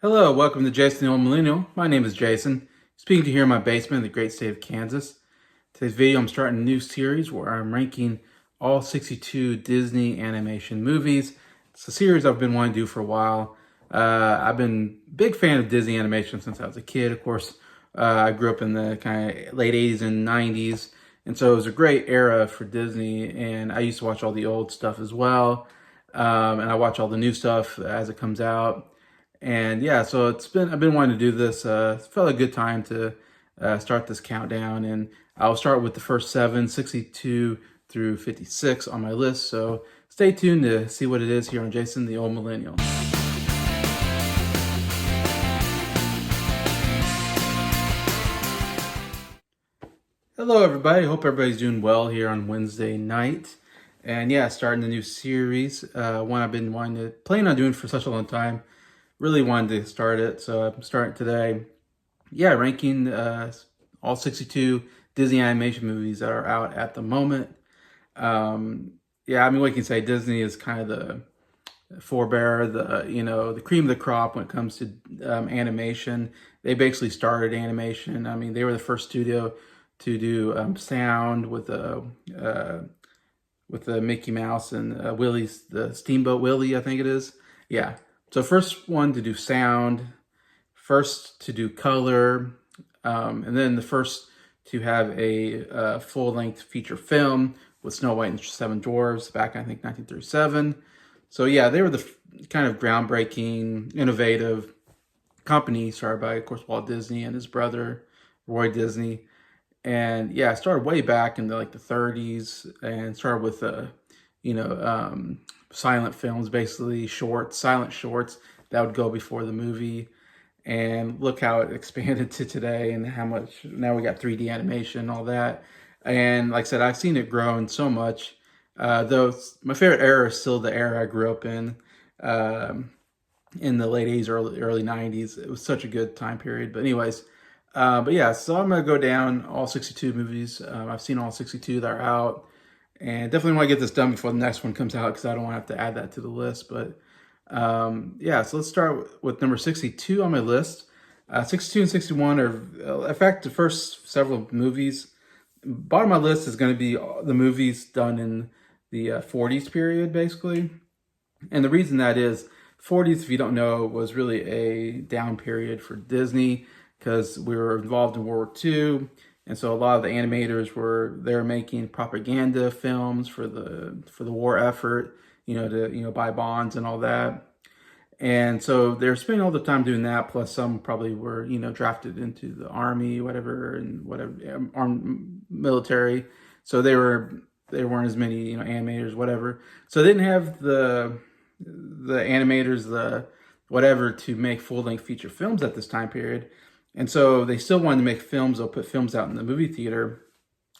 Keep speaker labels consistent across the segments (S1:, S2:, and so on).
S1: Hello, welcome to Jason the Old Millennial. My name is Jason, speaking to you here in my basement in the great state of Kansas. Today's video, I'm starting a new series where I'm ranking all 62 Disney animation movies. It's a series I've been wanting to do for a while. I've been a big fan of Disney animation since I was a kid. Of course, I grew up in the kind of late 80s and 90s, and so it was a great era for Disney, and I used to watch all the old stuff as well, and I watch all the new stuff as it comes out. And yeah, so I've been wanting to do this. It felt a good time to start this countdown, and I'll start with the first 62 through 56 on my list. So stay tuned to see what it is here on Jason the Old Millennial. Hello everybody, hope everybody's doing well here on Wednesday night. And yeah, starting the new series, one I've been planning on doing for such a long time. Really wanted to start it, so I'm starting today. Yeah, ranking all 62 Disney animation movies that are out at the moment. Yeah, I mean, what you can say, Disney is kind of the forebearer, the cream of the crop when it comes to animation. They basically started animation. I mean, they were the first studio to do sound with the Mickey Mouse and Willie's, the Steamboat Willie, I think it is. Yeah. So first one to do sound, first to do color, and then the first to have a full-length feature film with Snow White and the Seven Dwarfs back, I think, 1937. So yeah, they were the kind of groundbreaking, innovative company started by, of course, Walt Disney and his brother, Roy Disney. And yeah, it started way back in the 30s and started with silent films, basically silent shorts that would go before the movie. And look how it expanded to today and how much, now we got 3D animation and all that. And like I said, I've seen it grow so much. Though my favorite era is still the era I grew up in the late 80s, early 90s. It was such a good time period. But anyways, but yeah, so I'm going to go down all 62 movies. I've seen all 62 that are out. And definitely want to get this done before the next one comes out because I don't want to have to add that to the list. But yeah, so let's start with number 62 on my list. 62 and 61 are, in fact, the first several movies. Bottom of my list is going to be the movies done in the 40s period, basically. And the reason that is, 40s, if you don't know, was really a down period for Disney because we were involved in World War II. And so a lot of the animators they're making propaganda films for the war effort, to buy bonds and all that. And so they're spending all the time doing that. Plus some probably were, drafted into the army, whatever, armed military. So they weren't as many, animators, whatever. So they didn't have the animators, whatever, to make full-length feature films at this time period. And so they still wanted to make films. They'll put films out in the movie theater.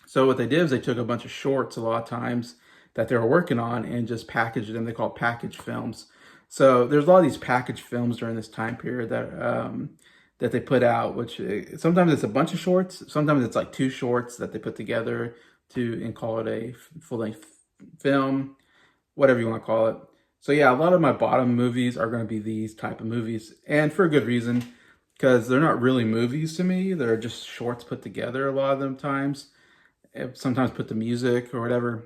S1: So what they did is they took a bunch of shorts a lot of times that they were working on and just packaged them. They call it package films. So there's a lot of these package films during this time period that they put out, which sometimes it's a bunch of shorts. Sometimes it's like 2 shorts that they put together and call it a full-length film, whatever you want to call it. So yeah, a lot of my bottom movies are going to be these type of movies, and for a good reason. Because they're not really movies to me. They're just shorts put together a lot of them times. Sometimes put the music or whatever.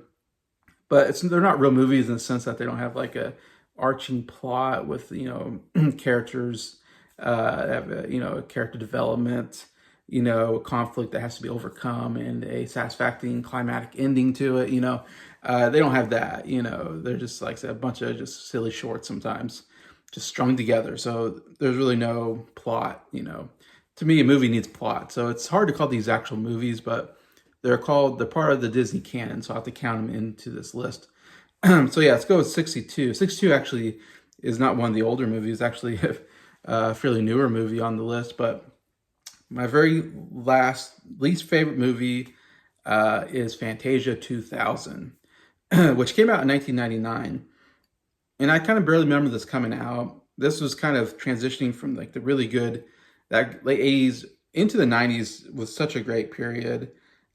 S1: But they're not real movies in the sense that they don't have like a arching plot with, characters, character development, conflict that has to be overcome and a satisfying climatic ending to it, They don't have that, They're just, like I said, a bunch of just silly shorts sometimes, just strung together. So there's really no plot, To me, a movie needs plot. So it's hard to call these actual movies, but they're part of the Disney canon, so I have to count them into this list. So yeah, let's go with 62. 62 actually is not one of the older movies, actually a fairly newer movie on the list, but my very least favorite movie is Fantasia 2000, which came out in 1999. And I kind of barely remember this coming out. This was kind of transitioning from like the really good, that late 80s into the 90s was such a great period,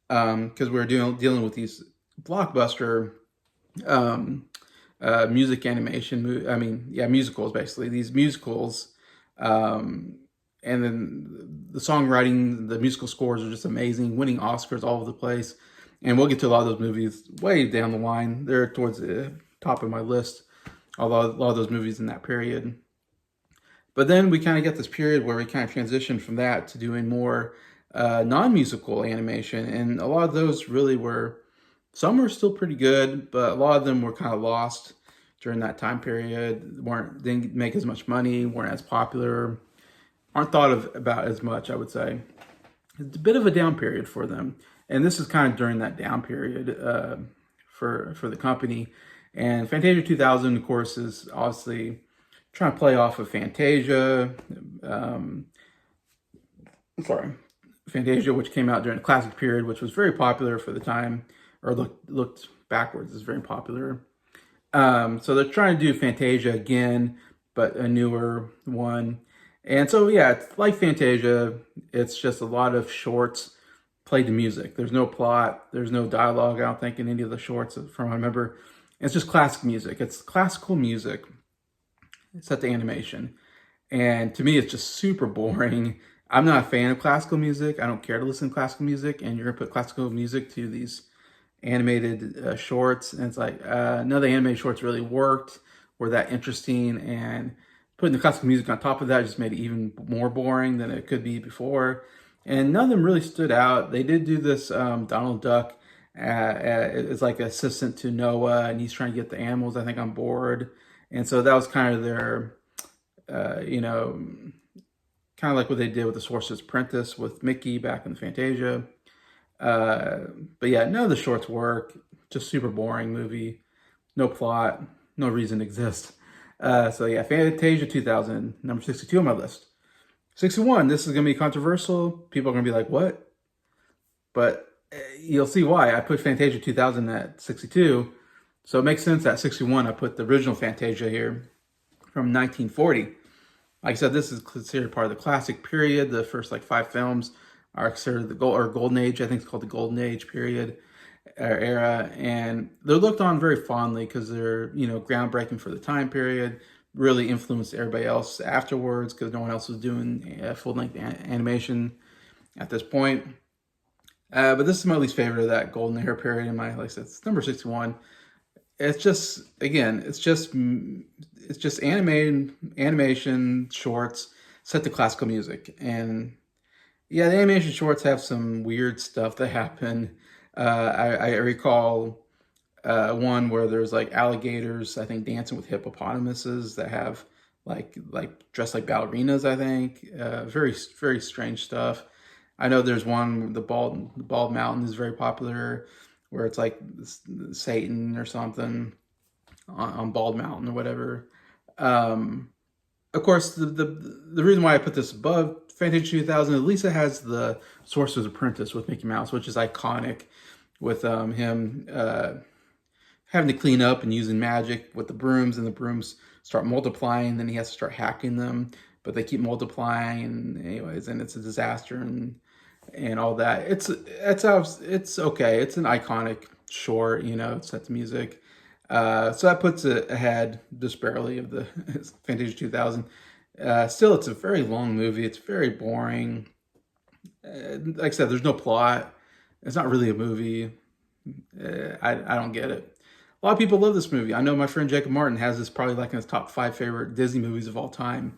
S1: because we were dealing with these blockbuster um, music animation, musicals, basically. These musicals, and then the songwriting, the musical scores are just amazing, winning Oscars all over the place. And we'll get to a lot of those movies way down the line. They're towards the top of my list, a lot of those movies in that period. But then we kind of get this period where we kind of transition from that to doing more non-musical animation. And a lot of those really were, some were still pretty good, but a lot of them were kind of lost during that time period. Didn't make as much money, weren't as popular, aren't thought of about as much, I would say. It's a bit of a down period for them. And this is kind of during that down period for the company. And Fantasia 2000, of course, is obviously trying to play off of Fantasia. Fantasia, which came out during the classic period, which was very popular for the time, or looked backwards, is very popular. So they're trying to do Fantasia again, but a newer one. And so, yeah, it's like Fantasia. It's just a lot of shorts played to music. There's no plot. There's no dialogue, I don't think, in any of the shorts from what I remember. It's just classic music. It's classical music set to animation. And to me, it's just super boring. I'm not a fan of classical music. I don't care to listen to classical music. And you're going to put classical music to these animated shorts. And it's like, none of the animated shorts really worked, were that interesting. And putting the classical music on top of that just made it even more boring than it could be before. And none of them really stood out. They did do this Donald Duck is like an assistant to Noah, and he's trying to get the animals, I think, on board. And so that was kind of their, kind of like what they did with the Sorcerer's Apprentice with Mickey back in Fantasia. But yeah, none of the shorts work. Just super boring movie. No plot. No reason to exist. So yeah, Fantasia 2000, number 62 on my list. 61, this is going to be controversial. People are going to be like, what? But you'll see why. I put Fantasia 2000 at 62. So it makes sense at 61, I put the original Fantasia here from 1940. Like I said, this is considered part of the classic period. The first 5 films are considered the Golden Age. I think it's called the Golden Age period era. And they're looked on very fondly because they're, groundbreaking for the time period. Really influenced everybody else afterwards because no one else was doing full-length animation at this point. But this is my least favorite of that golden era period in my, like I said, it's number 61. It's just, again, it's just animation shorts set to classical music. And yeah, the animation shorts have some weird stuff that happen. I recall one where there's alligators, I think, dancing with hippopotamuses that have like dressed like ballerinas, I think. Very, very strange stuff. I know there's one, the Bald Mountain is very popular, where it's like Satan or something on Bald Mountain or whatever. Of course, the reason why I put this above Fantasia 2000, at least it has the Sorcerer's Apprentice with Mickey Mouse, which is iconic, with him having to clean up and using magic with the brooms, and the brooms start multiplying, then he has to start hacking them, but they keep multiplying, and anyways, and it's a disaster and all that. It's okay. It's an iconic short, it's set to music. So that puts it ahead just barely of the Fantasia 2000. Still, it's a very long movie. It's very boring. Like I said, there's no plot. It's not really a movie. I don't get it. A lot of people love this movie. I know my friend Jacob Martin has this probably in his top 5 favorite Disney movies of all time.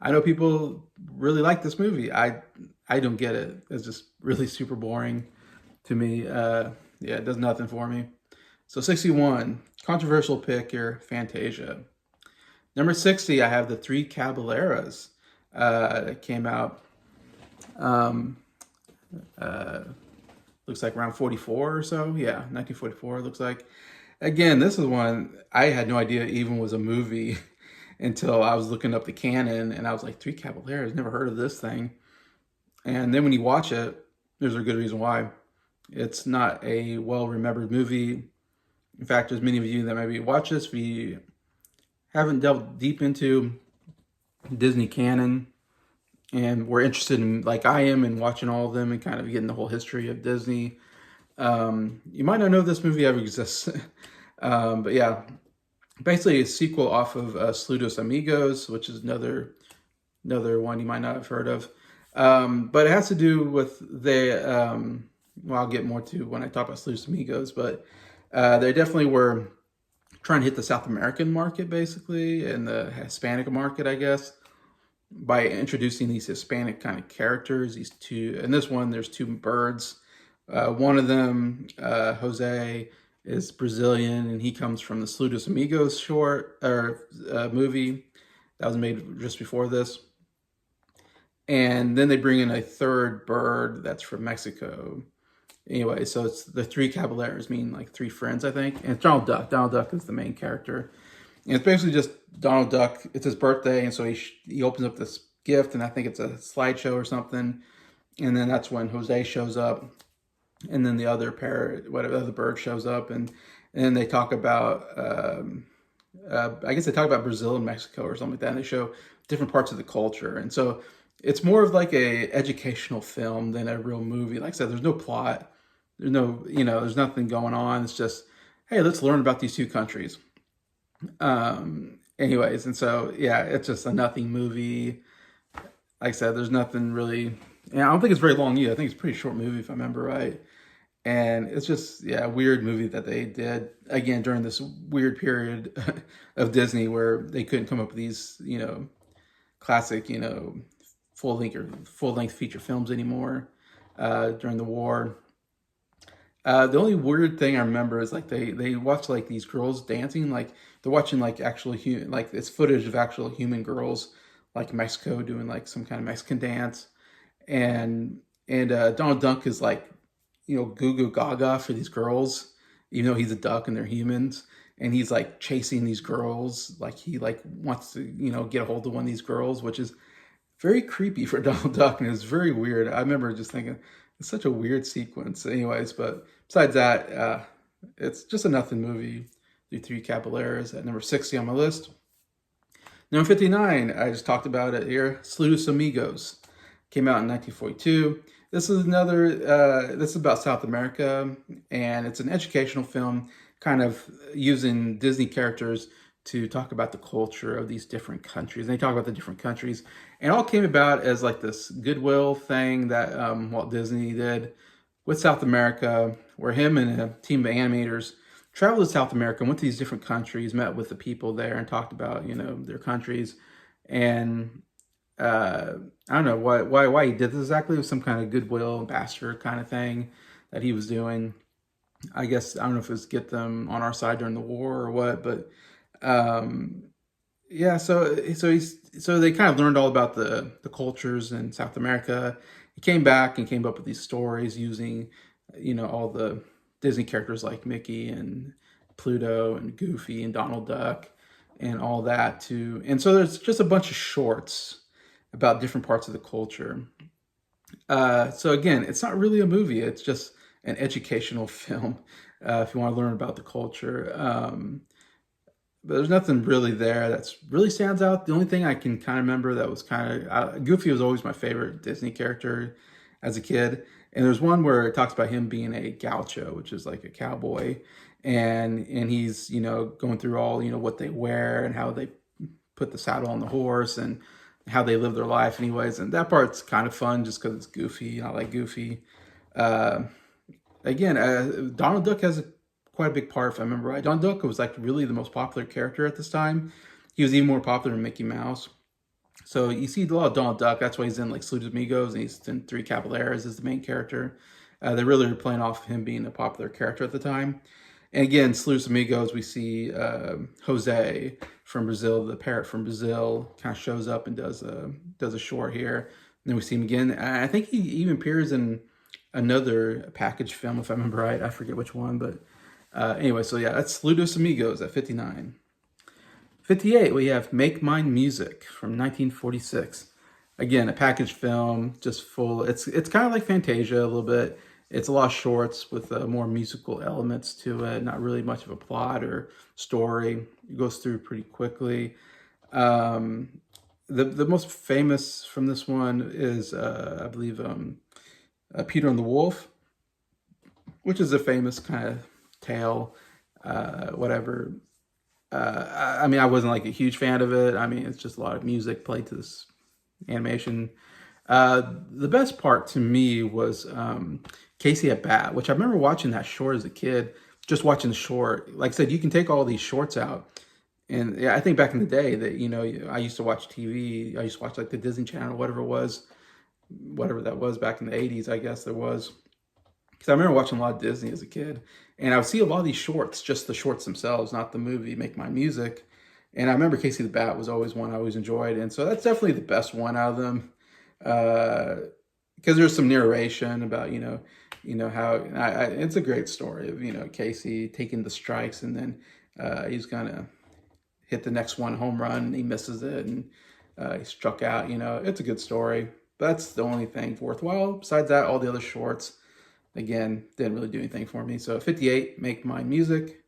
S1: I know people really like this movie. I don't get it. It's just really super boring to me. Yeah, it does nothing for me. So 61, controversial pick here, Fantasia. Number 60, I have the Three Caballeros that came out looks like around 44 or so. Yeah, 1944 looks like. Again, this is one I had no idea even was a movie until I was looking up the canon, and I was like, Three Caballeros, never heard of this thing. And then when you watch it, there's a good reason why. It's not a well-remembered movie. In fact, there's many of you that maybe watch this, if you haven't delved deep into Disney canon, and we're interested in, like I am, in watching all of them and kind of getting the whole history of Disney. You might not know if this movie ever exists. But yeah, basically a sequel off of Saludos Amigos, which is another one you might not have heard of. But it has to do with well, I'll get more to when I talk about Saludos Amigos, but they definitely were trying to hit the South American market, basically, and the Hispanic market, I guess, by introducing these Hispanic kind of characters. These two, in this one, there's two birds. One of them, Jose, is Brazilian, and he comes from the Saludos Amigos movie that was made just before this. And then they bring in a third bird that's from Mexico. Anyway, so it's the Three Caballeros, meaning like three friends, I think. And it's Donald Duck. Donald Duck is the main character. And it's basically just Donald Duck. It's his birthday, and so he opens up this gift, and I think it's a slideshow or something. And then that's when Jose shows up, and then the other parrot, whatever, the other bird shows up, and then they talk about, I guess they talk about Brazil and Mexico or something like that, and they show different parts of the culture. And so it's more of like a educational film than a real movie. Like I said, there's no plot, there's no, there's nothing going on. It's just, hey, let's learn about these two countries. Anyways, and so yeah, it's just a nothing movie. Like I said, there's nothing really. I don't think it's very long either. I think it's a pretty short movie if I remember right. And it's just, yeah, a weird movie that they did again during this weird period of Disney where they couldn't come up with these, classic, full length feature films anymore during the war. The only weird thing I remember is like they watch like these girls dancing, like they're watching like actual human, like it's footage of actual human girls, like Mexico doing like some kind of Mexican dance, and Donald Duck is like, goo goo gaga for these girls, even though he's a duck and they're humans, and he's like chasing these girls, like he like wants to get a hold of one of these girls, which is very creepy for Donald Duck, and it's very weird. I remember just thinking, it's such a weird sequence. Anyways, but besides that, it's just a nothing movie. The Three Caballeros at number 60 on my list. Number 59, I just talked about it here. Saludos Amigos. Came out in 1942. This is this is about South America, and it's an educational film kind of using Disney characters to talk about the culture of these different countries. And they talk about the different countries. And it all came about as like this goodwill thing that Walt Disney did with South America, where him and a team of animators traveled to South America, went to these different countries, met with the people there, and talked about, their countries. And I don't know why he did this exactly. It was some kind of goodwill ambassador kind of thing that he was doing. I guess, I don't know if it was get them on our side during the war or what, but yeah, so they kind of learned all about the cultures in South America. He came back and came up with these stories using, all the Disney characters like Mickey and Pluto and Goofy and Donald Duck and all that and so there's just a bunch of shorts about different parts of the culture. So again, it's not really a movie. It's just an educational film if you want to learn about the culture. But there's nothing really there that's really stands out. The only thing I can kind of remember that was kind of Goofy was always my favorite Disney character as a kid. And there's one where it talks about him being a gaucho, which is like a cowboy, and he's going through all what they wear and how they put the saddle on the horse and how they live their life, anyways. And that part's kind of fun just because it's Goofy. I like Goofy. Again, Donald Duck has quite a big part, if I remember right. Donald Duck was like really the most popular character at this time. He was even more popular than Mickey Mouse. So you see a lot of Donald Duck. That's why he's in like Saludos Amigos, and he's in Three Caballeros as the main character. They really were playing off him being a popular character at the time. And again, Saludos Amigos, we see Jose from Brazil, the parrot from Brazil, kind of shows up and does a short here. And then we see him again. I think he even appears in another package film, if I remember right. I forget which one, but anyway, so yeah, that's Saludos Amigos at 59. 58, we have Make Mine Music from 1946. Again, a package film, just full. It's kind of like Fantasia a little bit. It's a lot of shorts with more musical elements to it. Not really much of a plot or story. It goes through pretty quickly. The most famous from this one is I believe Peter and the Wolf, which is a famous kind of tale. Whatever. I mean, I wasn't like a huge fan of it. I mean, it's just a lot of music played to this animation. The best part to me was Casey at Bat, which I remember watching that short as a kid, just watching the short. Like I said, you can take all these shorts out. And yeah, I think back in the day that, I used to watch TV. I used to watch like the Disney Channel, whatever it was, whatever that was back in the 80s, I guess there was. Because I remember watching a lot of Disney as a kid. And I would see a lot of these shorts, just the shorts themselves, not the movie, Make My Music. And I remember Casey the Bat was always one I always enjoyed. And so that's definitely the best one out of them. Because there's some narration about, how it's a great story of, Casey taking the strikes and then he's going to hit the next one home run and he misses it and he struck out. It's a good story. But that's the only thing worthwhile. Besides that, all the other shorts, again, didn't really do anything for me. So 58, Make Mine Music.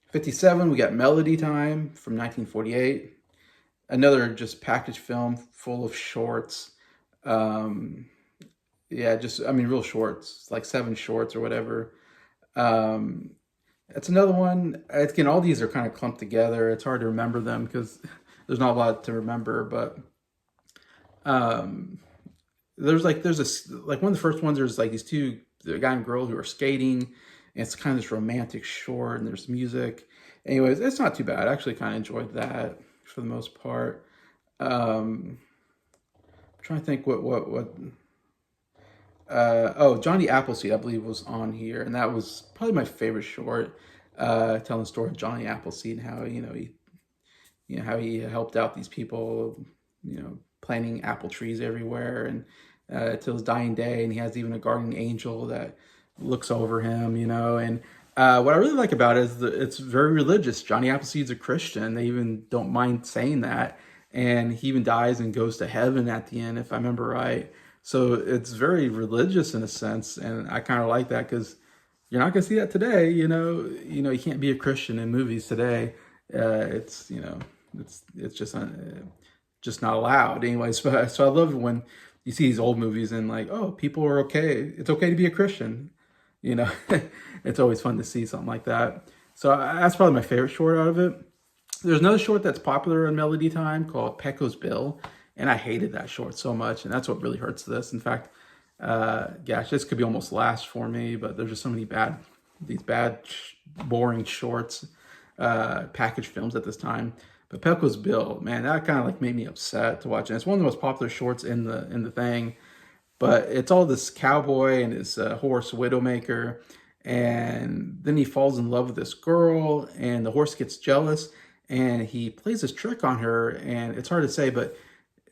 S1: 57, we got Melody Time from 1948. Another just package film full of shorts. Yeah, real shorts, like 7 shorts or whatever. That's another one. Again, all these are kind of clumped together. It's hard to remember them because there's not a lot to remember, but there's one of the first ones, there's like these two, the guy and girl who are skating, and it's kind of this romantic short, and there's music. Anyways, it's not too bad. I actually kind of enjoyed that for the most part. I'm trying to think Johnny Appleseed, I believe, was on here, and that was probably my favorite short, telling the story of Johnny Appleseed and how how he helped out these people, planting apple trees everywhere, and till his dying day, and he has even a guardian angel that looks over him, and what I really like about it is that it's very religious. Johnny Appleseed's a Christian. They even don't mind saying that, and he even dies and goes to heaven at the end, if I remember right. So it's very religious in a sense, and I kind of like that because you're not going to see that today. You can't be a Christian in movies today. It's just not allowed. Anyways, so I love it when you see these old movies and like, oh, people are okay. It's okay to be a Christian. It's always fun to see something like that. So that's probably my favorite short out of it. There's another short that's popular in Melody Time called Pecco's Bill. And I hated that short so much. And that's what really hurts this. In fact, this could be almost last for me, but there's just so many boring shorts, package films at this time. But Pecco's Bill, man, that kind of like made me upset to watch. And it's one of the most popular shorts in the thing. But it's all this cowboy and his horse Widowmaker. And then he falls in love with this girl, and the horse gets jealous, and he plays this trick on her. And it's hard to say, but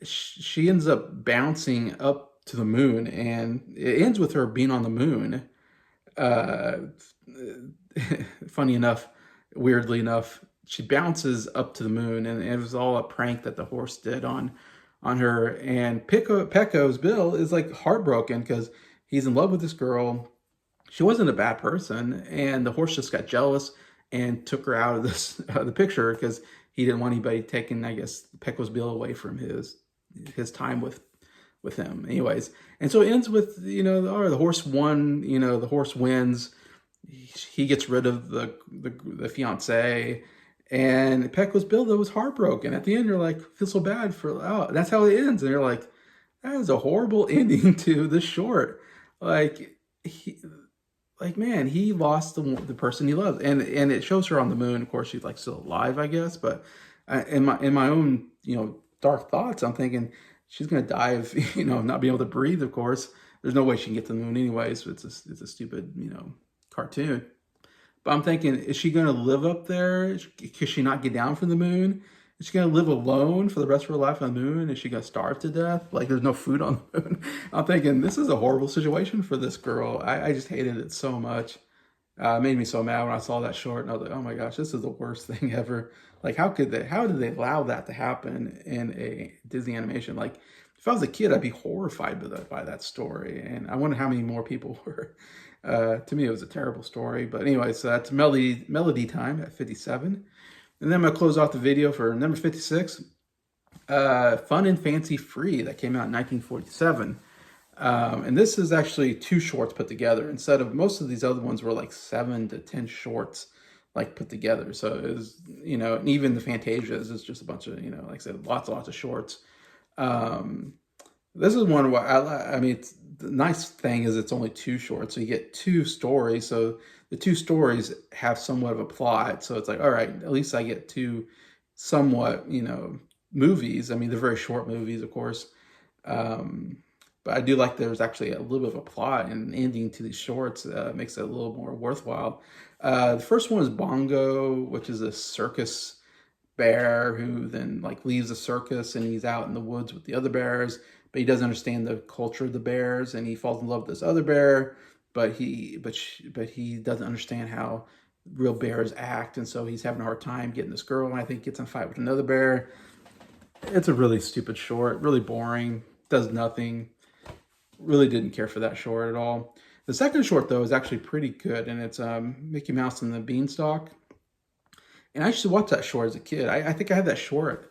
S1: she ends up bouncing up to the moon, and it ends with her being on the moon. Funny enough, weirdly enough, she bounces up to the moon, and it was all a prank that the horse did on her. And Pecco's Bill is like heartbroken because he's in love with this girl. She wasn't a bad person, and the horse just got jealous and took her out of the picture because he didn't want anybody taking, I guess, Pecco's Bill away from his time with him. Anyways, and so it ends with the horse won. The horse wins. He gets rid of the fiance. And Pecco's Bill, though, was heartbroken. At the end, you're like, feel so bad that's how it ends. And you're like, that is a horrible ending to this short. Man, he lost the person he loved. And it shows her on the moon. Of course, she's like still alive, I guess. But in my own, dark thoughts, I'm thinking she's going to die of, not being able to breathe, of course. There's no way she can get to the moon anyways. It's a stupid, cartoon. But I'm thinking, is she going to live up there? Can she not get down from the moon? Is she gonna live alone for the rest of her life on the moon? Is she gonna starve to death? Like there's no food on the moon. I'm thinking this is a horrible situation for this girl. I just hated it so much. It made me so mad when I saw that short, and I was like, oh my gosh, this is the worst thing ever. Like how did they allow that to happen in a Disney animation? Like if I was a kid, I'd be horrified by that story. And I wonder how many more people were. To me, it was a terrible story. But anyway, so that's Melody Time at 57. And then I'm going to close off the video for number 56, Fun and Fancy Free, that came out in 1947. And this is actually 2 shorts put together instead of most of these other ones were like 7 to 10 shorts like put together. So it was, and even the Fantasias is just a bunch of, like I said, lots of shorts. This is one where I mean, the nice thing is it's only 2 shorts, so you get 2 stories. So the 2 stories have somewhat of a plot. So it's like, all right, at least I get 2 somewhat, movies. I mean, they're very short movies, of course. But I do like there's actually a little bit of a plot and ending to these shorts. Makes it a little more worthwhile. The first one is Bongo, which is a circus bear who then like leaves the circus and he's out in the woods with the other bears, but he doesn't understand the culture of the bears and he falls in love with this other bear, but he doesn't understand how real bears act, and so he's having a hard time getting this girl, and I think gets in a fight with another bear. It's a really stupid short, really boring, does nothing. Really didn't care for that short at all. The second short though is actually pretty good, and it's Mickey Mouse and the Beanstalk. And I used to watch that short as a kid. I think I had that short.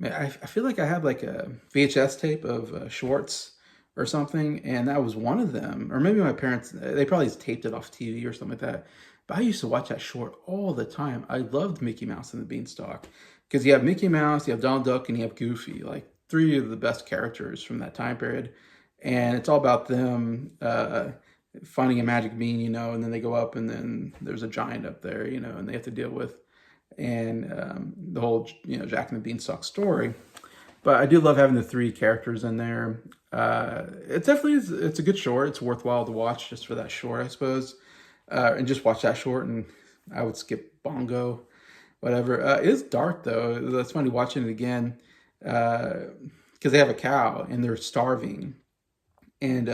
S1: I feel like I had like a VHS tape of shorts or something, and that was one of them. Or maybe my parents, they probably taped it off TV or something like that. But I used to watch that short all the time. I loved Mickey Mouse and the Beanstalk because you have Mickey Mouse, you have Donald Duck, and you have Goofy, like 3 of the best characters from that time period. And it's all about them finding a magic bean, and then they go up and then there's a giant up there, and they have to deal with, and the whole, Jack and the Beanstalk story. But I do love having the 3 characters in there. It definitely is, it's a good short. It's worthwhile to watch just for that short, I suppose. And just watch that short, and I would skip Bongo, whatever. It is dark though. It's funny watching it again because they have a cow and they're starving. And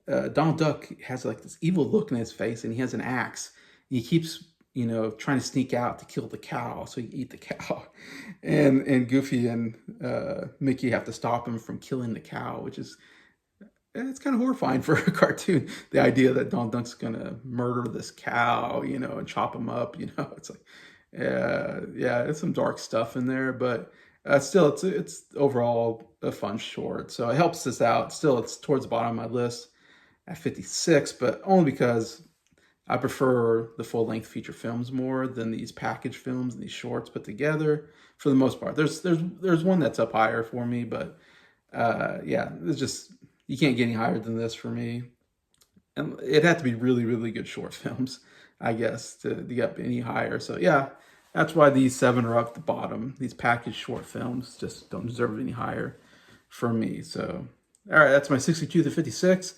S1: Donald Duck has like this evil look in his face, and he has an axe. He keeps, trying to sneak out to kill the cow so he can eat the cow. And Goofy and Mickey have to stop him from killing the cow, which is, it's kind of horrifying for a cartoon. The idea that Donald Duck's gonna murder this cow, and chop him up, it's like, yeah, it's some dark stuff in there, but still, it's overall a fun short. So it helps this out. Still, it's towards the bottom of my list at 56, but only because I prefer the full-length feature films more than these package films and these shorts put together. For the most part, there's one that's up higher for me, but yeah, it's just you can't get any higher than this for me. And it had to be really, really good short films, I guess, to get any higher. So yeah. That's why these 7 are up the bottom. These packaged short films just don't deserve any higher for me. So, all right, that's my 62 to 56.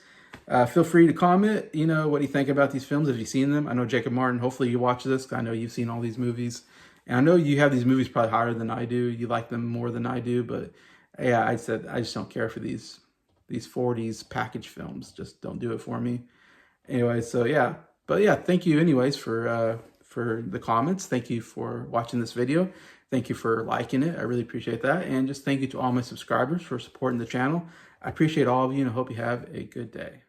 S1: Feel free to comment, what do you think about these films? Have you seen them? I know Jacob Martin, hopefully you watch this, 'cause I know you've seen all these movies. And I know you have these movies probably higher than I do. You like them more than I do. But yeah, I just don't care for these 40s package films. Just don't do it for me. Anyway, so yeah. But yeah, thank you anyways for the comments. Thank you for watching this video. Thank you for liking it. I really appreciate that. And just thank you to all my subscribers for supporting the channel. I appreciate all of you, and I hope you have a good day.